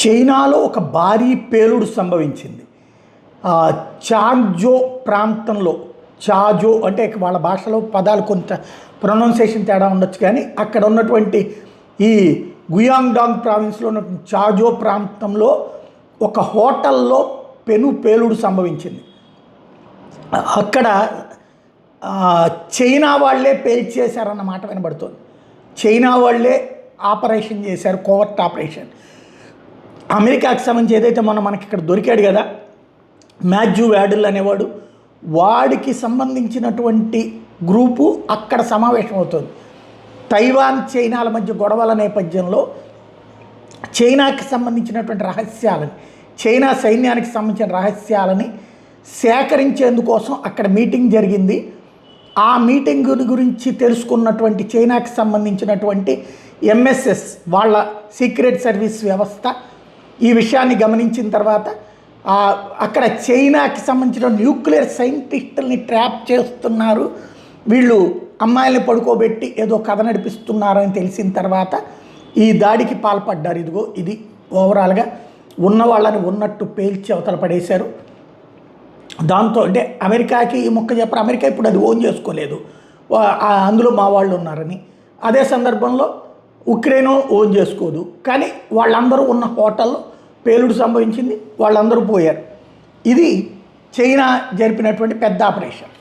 చైనాలో ఒక భారీ పేలుడు సంభవించింది. చాంగ్జో ప్రాంతంలో, చాజో అంటే వాళ్ళ భాషలో పదాలు కొంత ప్రొనౌన్సియేషన్ తేడా ఉండొచ్చు, కానీ అక్కడ ఉన్నటువంటి ఈ గుయాంగ్డాంగ్ ప్రావిన్స్లో ఉన్నటువంటి చాజో ప్రాంతంలో ఒక హోటల్లో పేలుడు సంభవించింది. అక్కడ చైనా వాళ్ళే పేల్చేశారన్న మాట వినబడుతుంది. చైనా వాళ్ళే ఆపరేషన్ చేశారు, కోవర్ట్ ఆపరేషన్. అమెరికాకి సంబంధించి ఏదైతే మనకి ఇక్కడ దొరికాడు కదా మాథ్యూ వ్యాడిల్ అనేవాడు, వాడికి సంబంధించినటువంటి గ్రూపు అక్కడ సమావేశం అవుతుంది. తైవాన్ చైనాల మధ్య గొడవల నేపథ్యంలో చైనాకి సంబంధించినటువంటి రహస్యాలని, చైనా సైన్యానికి సంబంధించిన రహస్యాలని సేకరించేందుకోసం అక్కడ మీటింగ్ జరిగింది. ఆ మీటింగ్ గురించి తెలుసుకున్నటువంటి చైనాకి సంబంధించినటువంటి ఎంఎస్ఎస్ వాళ్ళ సీక్రెట్ సర్వీస్ వ్యవస్థ ఈ విషయాన్ని గమనించిన తర్వాత అక్కడ చైనాకి సంబంధించిన న్యూక్లియర్ సైంటిస్టుల్ని ట్రాప్ చేస్తున్నారు, వీళ్ళు అమ్మాయిల్ని పడుకోబెట్టి ఏదో కథ నడిపిస్తున్నారని తెలిసిన తర్వాత ఈ దాడికి పాల్పడ్డారు. ఇదిగో ఇది ఓవరాల్గా ఉన్న వాళ్ళని ఉన్నట్టు పేల్చి అవతల పడేశారు. దాంతో అంటే అమెరికాకి ఈ మొక్క చెప్పరు, అమెరికా ఇప్పుడు అది ఓన్ చేసుకోలేదు, అందులో మా వాళ్ళు ఉన్నారని. అదే సందర్భంలో ఉక్రెయిన్ ఓన్ చేసుకోదు, కానీ వాళ్ళందరూ ఉన్న హోటల్లో పేలుడు సంభవించింది, వాళ్ళందరూ పోయారు. ఇది చైనా జరిపినటువంటి పెద్ద ఆపరేషన్.